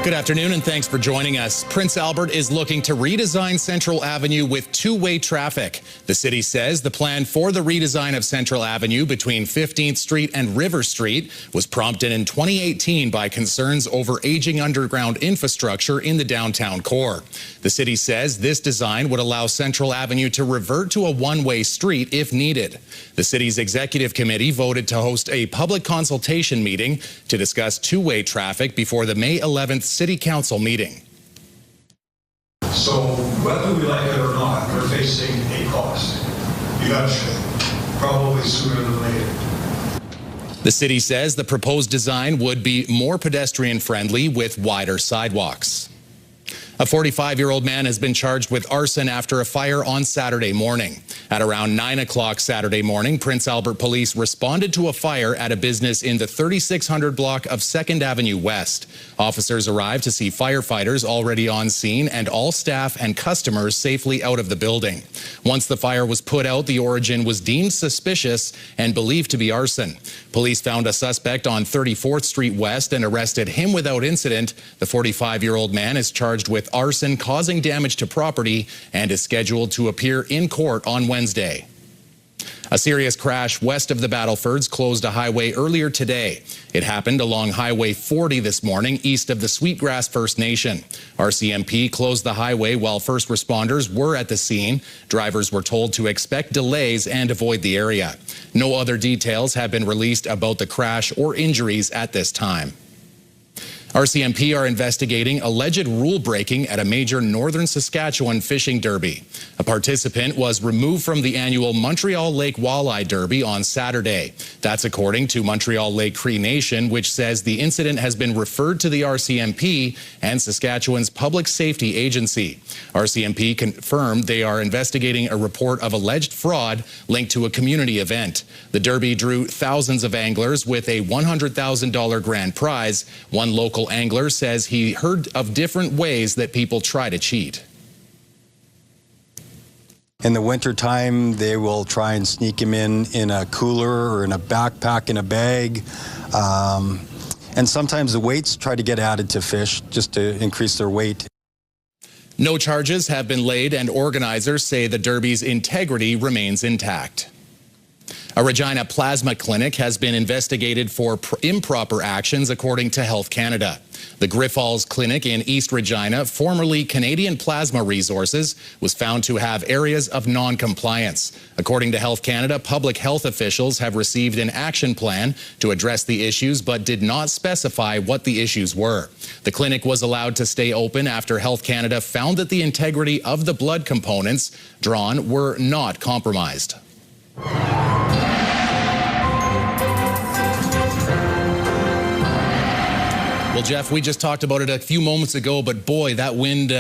Good afternoon and thanks for joining us. Prince Albert is looking to redesign Central Avenue with two-way traffic. The city says the plan for the redesign of Central Avenue between 15th Street and River Street was prompted in 2018 by concerns over aging underground infrastructure in the downtown core. The city says this design would allow Central Avenue to revert to a one-way street if needed. The city's executive committee voted to host a public consultation meeting to discuss two-way traffic before the May 11th City Council meeting. So whether we like it or not, we're facing a cost eventually, probably sooner than later. The city says the proposed design would be more pedestrian friendly with wider sidewalks. A 45-year-old man has been charged with arson after a fire on Saturday morning. At around 9 o'clock Saturday morning, Prince Albert police responded to a fire at a business in the 3600 block of 2nd Avenue West. Officers arrived to see firefighters already on scene and all staff and customers safely out of the building. Once the fire was put out, the origin was deemed suspicious and believed to be arson. Police found a suspect on 34th Street West and arrested him without incident. The 45-year-old man is charged with arson causing damage to property and is scheduled to appear in court on Wednesday. A serious crash west of the Battlefords closed a highway earlier today. It happened along Highway 40 this morning, east of the Sweetgrass First Nation. RCMP closed the highway while first responders were at the scene. Drivers were told to expect delays and avoid the area. No other details have been released about the crash or injuries at this time. RCMP are investigating alleged rule breaking at a major northern Saskatchewan fishing derby. A participant was removed from the annual Montreal Lake Walleye Derby on Saturday. That's according to Montreal Lake Cree Nation, which says the incident has been referred to the RCMP and Saskatchewan's Public Safety Agency. RCMP confirmed they are investigating a report of alleged fraud linked to a community event. The derby drew thousands of anglers with a $100,000 grand prize. One local angler says he heard of different ways that people try to cheat. In the wintertime, they will try and sneak him in a cooler or in a backpack in a bag. And sometimes the weights try to get added to fish just to increase their weight. No charges have been laid, and organizers say the derby's integrity remains intact. A Regina plasma clinic has been investigated for improper actions, according to Health Canada. The Griffalls Clinic in East Regina, formerly Canadian Plasma Resources, was found to have areas of non-compliance. According to Health Canada, public health officials have received an action plan to address the issues, but did not specify what the issues were. The clinic was allowed to stay open after Health Canada found that the integrity of the blood components drawn were not compromised. Well, Jeff, we just talked about it a few moments ago, but boy, that wind,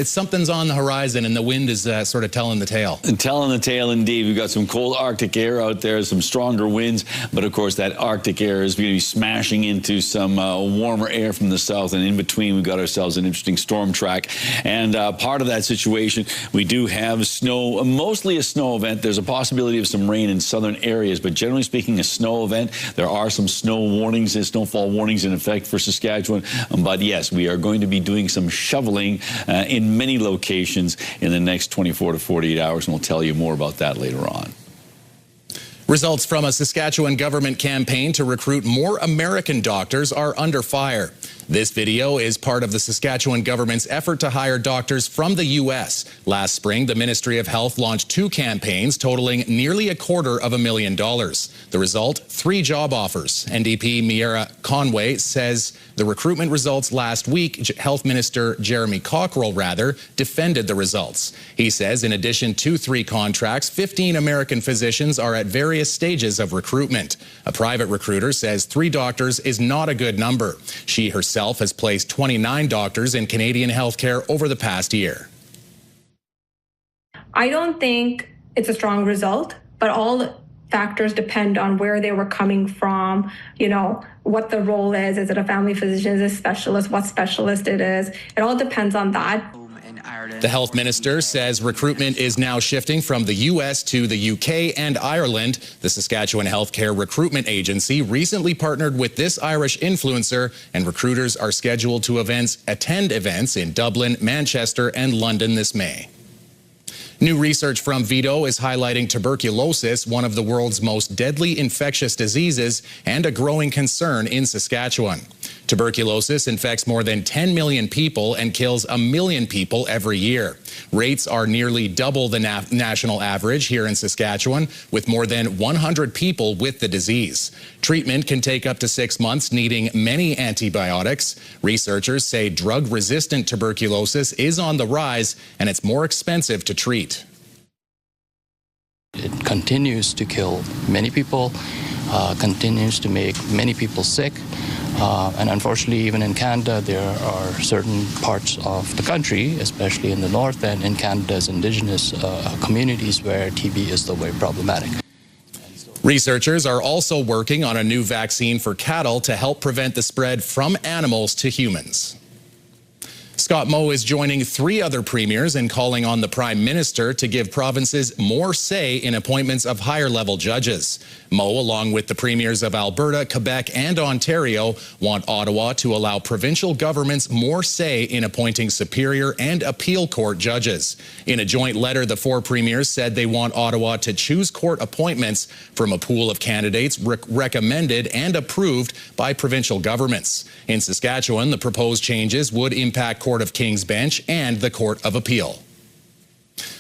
something's on the horizon, and the wind is sort of telling the tale. Telling the tale, indeed. We've got some cold Arctic air out there, some stronger winds, but of course that Arctic air is going to be smashing into some warmer air from the south, and in between we've got ourselves an interesting storm track. And part of that situation, we do have snow, mostly a snow event. There's a possibility of some rain in southern areas, but generally speaking, a snow event. There are some snow warnings and snowfall warnings in effect for Saskatchewan. But yes, we are going to be doing some shoveling in many locations in the next 24 to 48 hours, and we'll tell you more about that later on. Results from a Saskatchewan government campaign to recruit more American doctors are under fire. This video is part of the Saskatchewan government's effort to hire doctors from the U.S. Last spring, the Ministry of Health launched 2 campaigns totaling nearly $250,000. The result, 3 job offers. NDP Miera Conway says the recruitment results last week, Health Minister Jeremy Cockrell, defended the results. He says in addition to 3 contracts, 15 American physicians are at various stages of recruitment. A private recruiter says 3 doctors is not a good number. She herself has placed 29 doctors in Canadian healthcare over the past year. I don't think it's a strong result, but all factors depend on where they were coming from, what the role is. Is it a family physician? Is it a specialist? What specialist it is? It all depends on that. The health minister says recruitment is now shifting from the U.S. to the U.K. and Ireland. The Saskatchewan Healthcare Recruitment Agency recently partnered with this Irish influencer, and recruiters are scheduled to attend events in Dublin, Manchester, and London this May. New research from Vito is highlighting tuberculosis, one of the world's most deadly infectious diseases and a growing concern in Saskatchewan. Tuberculosis infects more than 10 million people and kills 1 million people every year. Rates are nearly double the national average here in Saskatchewan, with more than 100 people with the disease. Treatment can take up to 6 months, needing many antibiotics. Researchers say drug-resistant tuberculosis is on the rise, and it's more expensive to treat. It continues to kill many people, continues to make many people sick. And unfortunately, even in Canada, there are certain parts of the country, especially in the north and in Canada's Indigenous communities, where TB is still very problematic. Researchers are also working on a new vaccine for cattle to help prevent the spread from animals to humans. Scott Moe is joining 3 other premiers in calling on the Prime Minister to give provinces more say in appointments of higher-level judges. Moe, along with the premiers of Alberta, Quebec, and Ontario, want Ottawa to allow provincial governments more say in appointing superior and appeal court judges. In a joint letter, the 4 premiers said they want Ottawa to choose court appointments from a pool of candidates recommended and approved by provincial governments. In Saskatchewan, the proposed changes would impact Court of King's Bench and the Court of Appeal.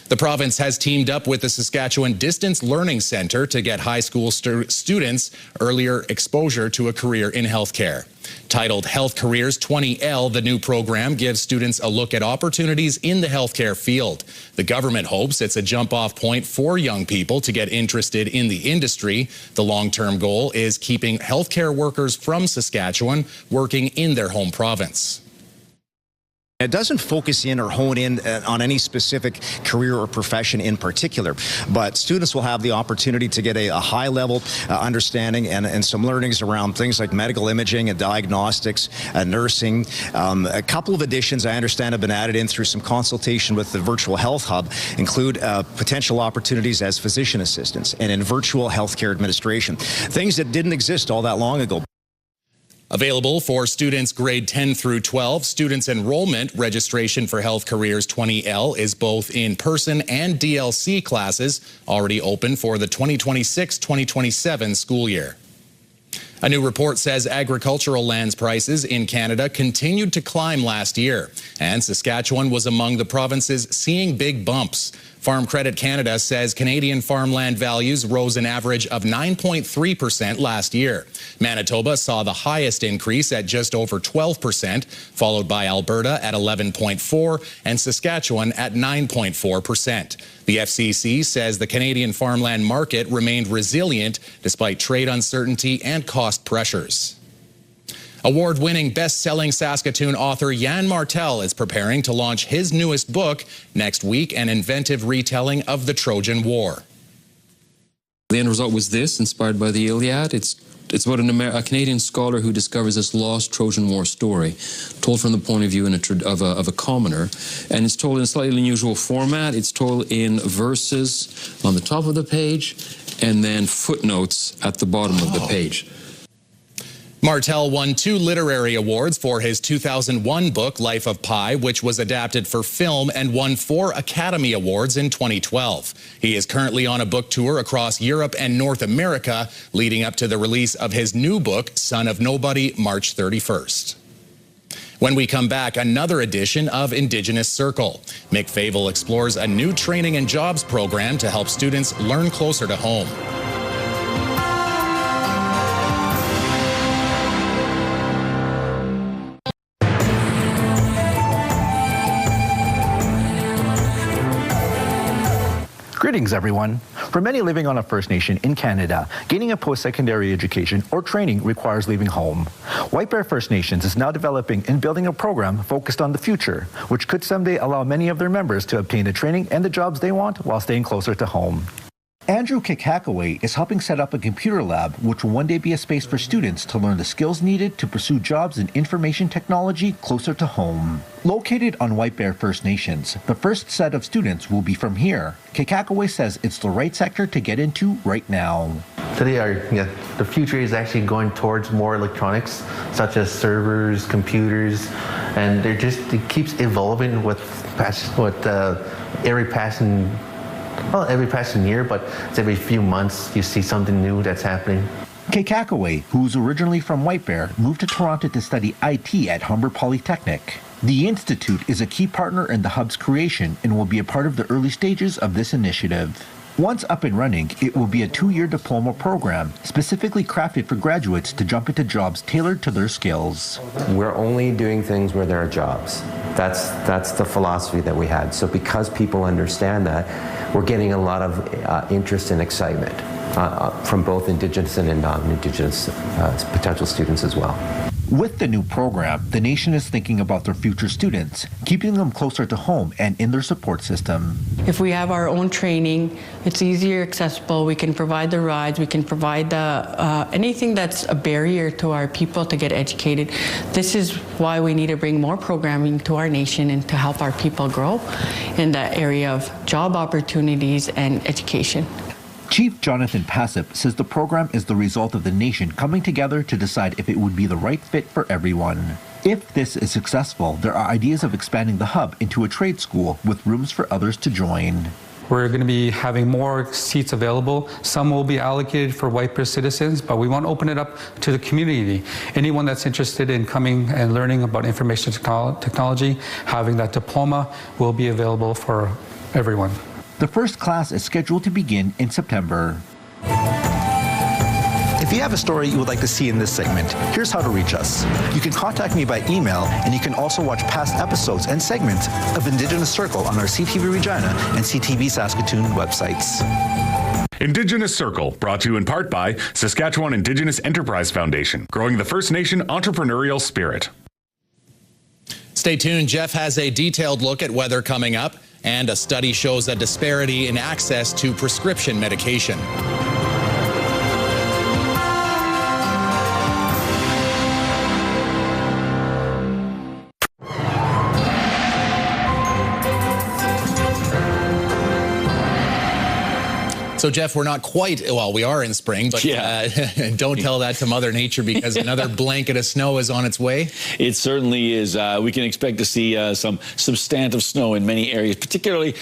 The province has teamed up with the Saskatchewan Distance Learning Centre to get high school students earlier exposure to a career in healthcare. Titled Health Careers 20L, the new program gives students a look at opportunities in the healthcare field. The government hopes it's a jump-off point for young people to get interested in the industry. The long-term goal is keeping healthcare workers from Saskatchewan working in their home province. It doesn't focus in or hone in on any specific career or profession in particular, but students will have the opportunity to get a high-level understanding and some learnings around things like medical imaging and diagnostics, nursing. A couple of additions I understand have been added in through some consultation with the Virtual Health Hub include potential opportunities as physician assistants and in virtual healthcare administration, things that didn't exist all that long ago. Available for students grade 10 through 12, students enrollment registration for Health Careers 20L is both in-person and DLC classes, already open for the 2026-2027 school year. A new report says agricultural lands prices in Canada continued to climb last year, and Saskatchewan was among the provinces seeing big bumps. Farm Credit Canada says Canadian farmland values rose an average of 9.3% last year. Manitoba saw the highest increase at just over 12%, followed by Alberta at 11.4% and Saskatchewan at 9.4%. The FCC says the Canadian farmland market remained resilient despite trade uncertainty and cost pressures. Award-winning best-selling Saskatoon author Yann Martel is preparing to launch his newest book next week, an inventive retelling of the Trojan War. The end result was this, inspired by the Iliad. It's about a Canadian scholar who discovers this lost Trojan War story, told from the point of view of a commoner, and it's told in a slightly unusual format. It's told in verses on the top of the page and then footnotes at the bottom of the page. Martel won 2 literary awards for his 2001 book, Life of Pi, which was adapted for film and won 4 Academy Awards in 2012. He is currently on a book tour across Europe and North America, leading up to the release of his new book, Son of Nobody, March 31st. When we come back, another edition of Indigenous Circle. Mick Favel explores a new training and jobs program to help students learn closer to home. Greetings, everyone. For many living on a First Nation in Canada, gaining a post-secondary education or training requires leaving home. White Bear First Nations is now developing and building a program focused on the future, which could someday allow many of their members to obtain the training and the jobs they want while staying closer to home. Andrew Kikakaway is helping set up a computer lab, which will one day be a space for students to learn the skills needed to pursue jobs in information technology closer to home. Located on White Bear First Nations, the first set of students will be from here. Kikakaway says it's the right sector to get into right now. Today, the future is actually going towards more electronics, such as servers, computers, and it keeps evolving with every passing year, but it's every few months you see something new that's happening. Kikakaway, who's originally from White Bear, moved to Toronto to study IT at Humber Polytechnic. The Institute is a key partner in the Hub's creation and will be a part of the early stages of this initiative. Once up and running, it will be a 2-year diploma program, specifically crafted for graduates to jump into jobs tailored to their skills. We're only doing things where there are jobs. That's the philosophy that we had. So because people understand that, we're getting a lot of interest and excitement from both Indigenous and non-Indigenous potential students as well. With the new program, the nation is thinking about their future students, keeping them closer to home and in their support system. If we have our own training, it's easier, accessible. We can provide the rides, we can provide the anything that's a barrier to our people to get educated. This is why we need to bring more programming to our nation and to help our people grow in the area of job opportunities and education. Chief Jonathan Passip says the program is the result of the nation coming together to decide if it would be the right fit for everyone. If this is successful, there are ideas of expanding the hub into a trade school with rooms for others to join. We're going to be having more seats available. Some will be allocated for White Bear citizens, but we want to open it up to the community. Anyone that's interested in coming and learning about information technology, having that diploma will be available for everyone. The first class is scheduled to begin in September. If you have a story you would like to see in this segment, here's how to reach us. You can contact me by email, and you can also watch past episodes and segments of Indigenous Circle on our CTV Regina and CTV Saskatoon websites. Indigenous Circle, brought to you in part by Saskatchewan Indigenous Enterprise Foundation, growing the First Nation entrepreneurial spirit. Stay tuned. Jeff has a detailed look at weather coming up, and a study shows a disparity in access to prescription medication. So, Jeff, we're not quite, well, we are in spring, but don't tell that to Mother Nature because another blanket of snow is on its way. It certainly is. We can expect to see some substantive snow in many areas, particularly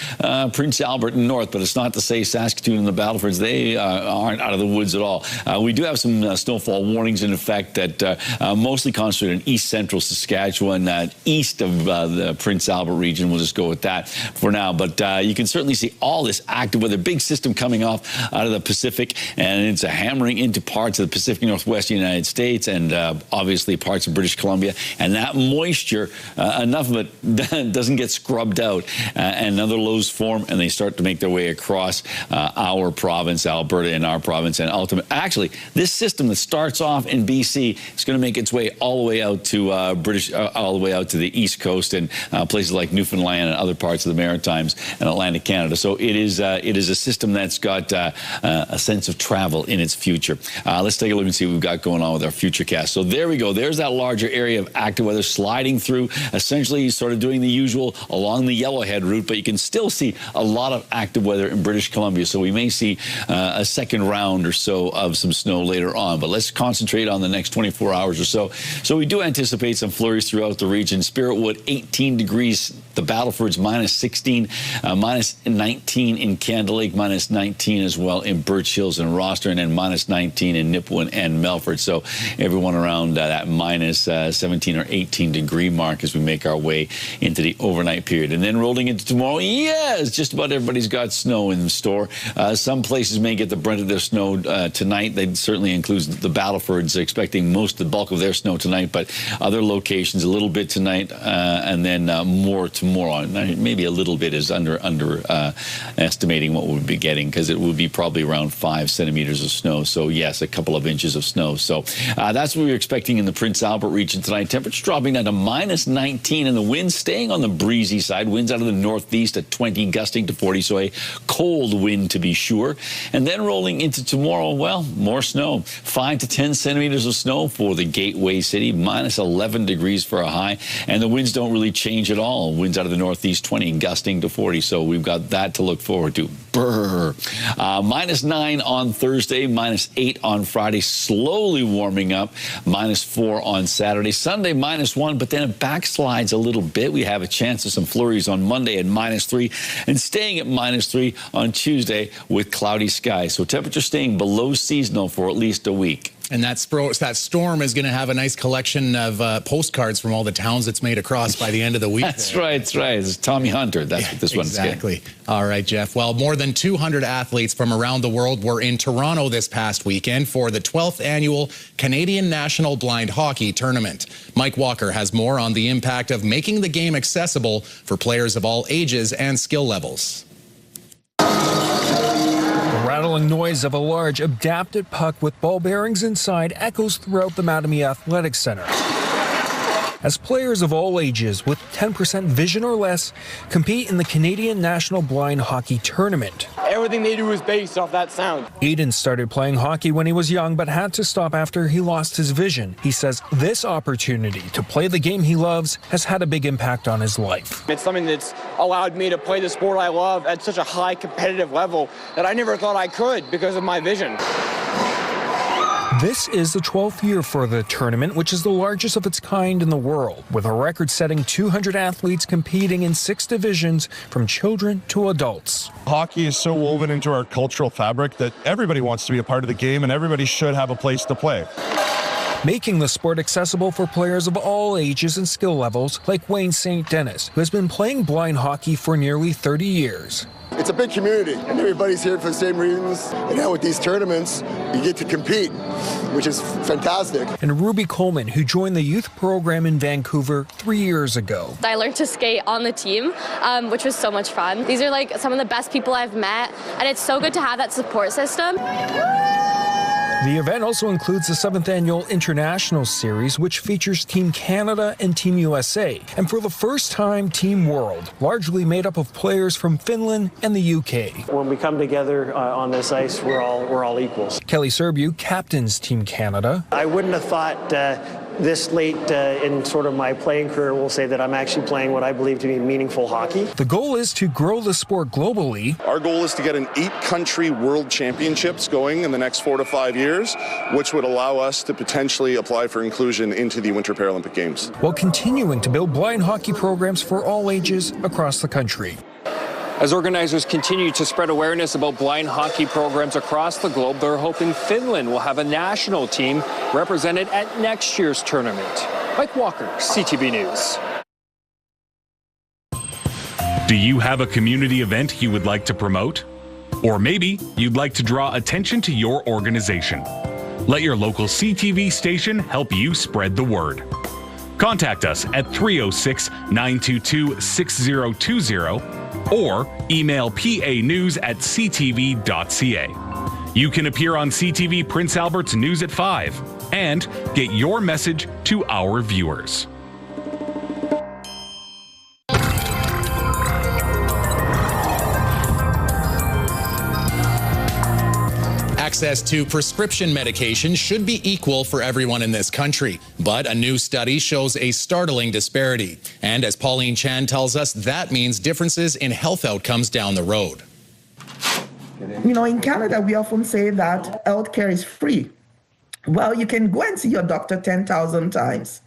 Prince Albert and north, but it's not to say Saskatoon and the Battlefords, they aren't out of the woods at all. We do have some snowfall warnings in effect that mostly concentrated in east-central Saskatchewan, east of the Prince Albert region. We'll just go with that for now. But you can certainly see all this active weather, big system coming off out of the Pacific, and it's a hammering into parts of the Pacific Northwest United States and obviously parts of British Columbia. And that moisture, enough of it doesn't get scrubbed out, and other lows form, and they start to make their way across our province, Alberta, and our province, and ultimately, actually, this system that starts off in BC is going to make its way all the way out to all the way out to the East Coast and places like Newfoundland and other parts of the Maritimes and Atlantic Canada. So it is a system that's got a sense of travel in its future. Let's take a look and see what we've got going on with our futurecast. So there we go. There's that larger area of active weather sliding through, essentially sort of doing the usual along the Yellowhead route, but you can still see a lot of active weather in British Columbia. So we may see a second round or so of some snow later on, but let's concentrate on the next 24 hours or so. So we do anticipate some flurries throughout the region. Spiritwood, 18 degrees. The Battlefords, minus 16, minus 19 in Canada Lake, minus 19 as well in Birch Hills and Roster, and then minus 19 in Nipawin and Melfort. So everyone around that minus 17 or 18 degree mark as we make our way into the overnight period. And then rolling into tomorrow, yes, just about everybody's got snow in store. Some places may get the brunt of their snow tonight. That certainly includes the Battlefords, expecting most of the bulk of their snow tonight, but other locations a little bit tonight and then more tomorrow. tomorrow. Maybe a little bit is estimating what we'll be getting, because it would be probably around 5 centimeters of snow. So yes, a couple of inches of snow. So that's what we're expecting in the Prince Albert region tonight. Temperature dropping down to -19, and the winds staying on the breezy side. Winds out of the northeast at 20, gusting to 40. So a cold wind to be sure. And then rolling into tomorrow, well, more snow. 5 to 10 centimeters of snow for the gateway city. -11 degrees for a high. And the winds don't really change at all. Winds out of the northeast 20, gusting to 40. So we've got that to look forward to. Brr. -9 on Thursday, -8 on Friday, slowly warming up. -4 on Saturday. Sunday, -1, but then it backslides a little bit. We have a chance of some flurries on Monday at -3, and staying at -3 on Tuesday with cloudy skies. So temperature staying below seasonal for at least a week. And that storm is going to have a nice collection of postcards from all the towns it's made across by the end of the week. That's right. That's right. It's Tommy Hunter. That's what this one's getting. Exactly. All right, Jeff. Well, more than 200 athletes from around the world were in Toronto this past weekend for the 12th annual Canadian National Blind Hockey Tournament. Mike Walker has more on the impact of making the game accessible for players of all ages and skill levels. The rattling noise of a large adapted puck with ball bearings inside echoes throughout the Mattamy Athletics Center, as players of all ages with 10% vision or less compete in the Canadian National Blind Hockey Tournament. Everything they do is based off that sound. Aiden started playing hockey when he was young, but had to stop after he lost his vision. He says this opportunity to play the game he loves has had a big impact on his life. It's something that's allowed me to play the sport I love at such a high competitive level that I never thought I could because of my vision. This is the 12th year for the tournament, which is the largest of its kind in the world, with a record-setting 200 athletes competing in 6 divisions from children to adults. Hockey is so woven into our cultural fabric that everybody wants to be a part of the game and everybody should have a place to play. Making the sport accessible for players of all ages and skill levels, like Wayne St. Dennis, who has been playing blind hockey for nearly 30 years. It's a big community, and everybody's here for the same reasons. And now with these tournaments, you get to compete, which is fantastic. And Ruby Coleman, who joined the youth program in Vancouver 3 years ago. I learned to skate on the team, which was so much fun. These are like some of the best people I've met, and it's so good to have that support system. The event also includes the 7th annual International Series, which features Team Canada and Team USA, and for the first time, Team World, largely made up of players from Finland and the UK. When we come together on this ice, we're all equals. Kelly Serbu captains Team Canada. I wouldn't have thought this late in sort of my playing career will say that I'm actually playing what I believe to be meaningful hockey. The goal is to grow the sport globally. Our goal is to get an 8-country world championships going in the next 4 to 5 years, which would allow us to potentially apply for inclusion into the Winter Paralympic Games, while continuing to build blind hockey programs for all ages across the country. As organizers continue to spread awareness about blind hockey programs across the globe, they're hoping Finland will have a national team represented at next year's tournament. Mike Walker, CTV News. Do you have a community event you would like to promote? Or maybe you'd like to draw attention to your organization. Let your local CTV station help you spread the word. Contact us at 306-922-6020 or email panews@ctv.ca. You can appear on CTV Prince Albert's News at 5 and get your message to our viewers. Access to prescription medication should be equal for everyone in this country, but a new study shows a startling disparity. And as Pauline Chan tells us, that means differences in health outcomes down the road. You know, in Canada, we often say that healthcare is free. Well, you can go and see your doctor 10,000 times.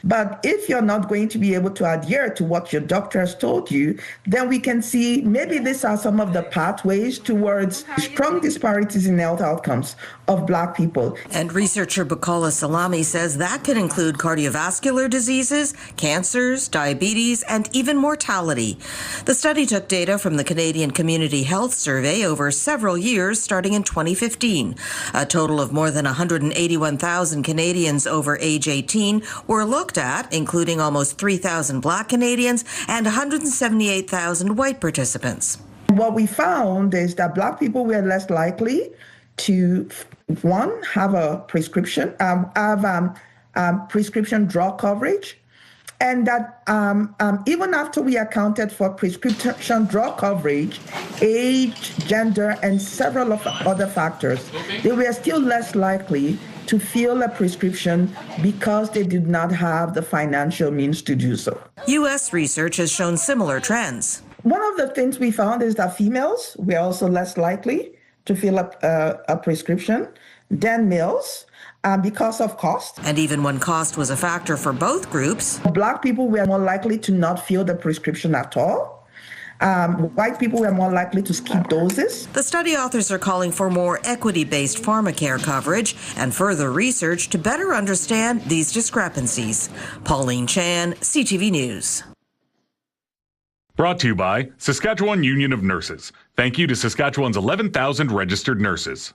But if you're not going to be able to adhere to what your doctor has told you, then we can see maybe these are some of the pathways towards strong disparities in health outcomes of Black people. And researcher Bukola Salami says that can include cardiovascular diseases, cancers, diabetes, and even mortality. The study took data from the Canadian Community Health Survey over several years, starting in 2015. A total of more than 181,000 Canadians over age 18 were looked looked at, including almost 3,000 Black Canadians and 178,000 white participants. What we found is that Black people were less likely to, one, have a prescription, prescription drug coverage, and that even after we accounted for prescription drug coverage, age, gender, and several of other factors, they were still less likely to fill a prescription because they did not have the financial means to do so. U.S. research has shown similar trends. One of the things we found is that females were also less likely to fill up a prescription than males because of cost. And even when cost was a factor for both groups, Black people were more likely to not fill the prescription at all. White people were more likely to skip doses. The study authors are calling for more equity-based pharmacare coverage and further research to better understand these discrepancies. Pauline Chan, CTV News. Brought to you by Saskatchewan Union of Nurses. Thank you to Saskatchewan's 11,000 registered nurses.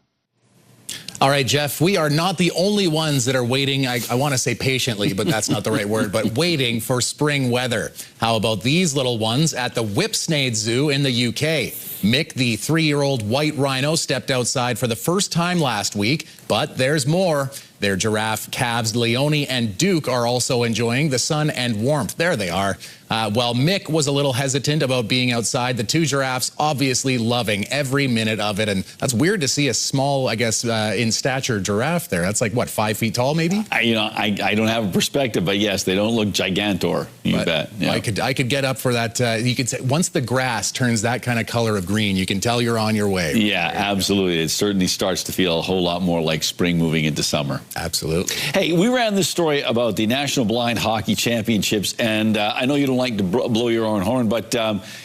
All right, Jeff, we are not the only ones that are waiting, I want to say patiently, but that's not the right word, but waiting for spring weather. How about these little ones at the Whipsnade Zoo in the UK? Mick, the 3-year-old white rhino, stepped outside for the first time last week, but there's more. Their giraffe calves, Leonie and Duke, are also enjoying the sun and warmth. There they are. While Mick was a little hesitant about being outside, the two giraffes obviously loving every minute of it. And that's weird to see a small, I guess, in stature giraffe there. That's like, what, 5 feet tall maybe? I don't have a perspective, but yes, they don't look gigantor. You bet. Yeah. I could get up for that. You could say once the grass turns that kind of color of green, you can tell you're on your way. Yeah, absolutely. It certainly starts to feel a whole lot more like spring moving into summer. Absolutely. Hey, we ran this story about the National Blind Hockey Championships, and I know you don't like to blow your own horn, but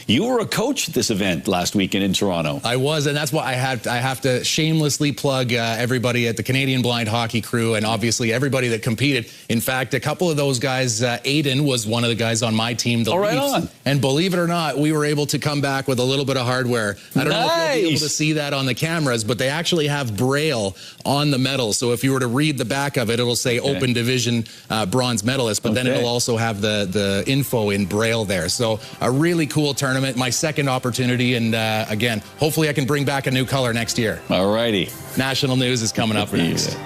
you were a coach at this event last weekend in Toronto. I was, and that's why I have to shamelessly plug everybody at the Canadian Blind Hockey Crew, and obviously everybody that competed. In fact, a couple of those guys, Aiden was one of the guys on my team, the Leafs. Right on. And believe it or not, we were able to come back with a little bit of hardware. I don't know if you'll be able to see that on the cameras, but they actually have Braille on the medal. So if you were to read the back of it, it'll say Open Division bronze medalist, but then it'll also have the info in Braille there. So a really cool tournament, my second opportunity, and again, hopefully I can bring back a new color next year. All righty. National news is coming up next.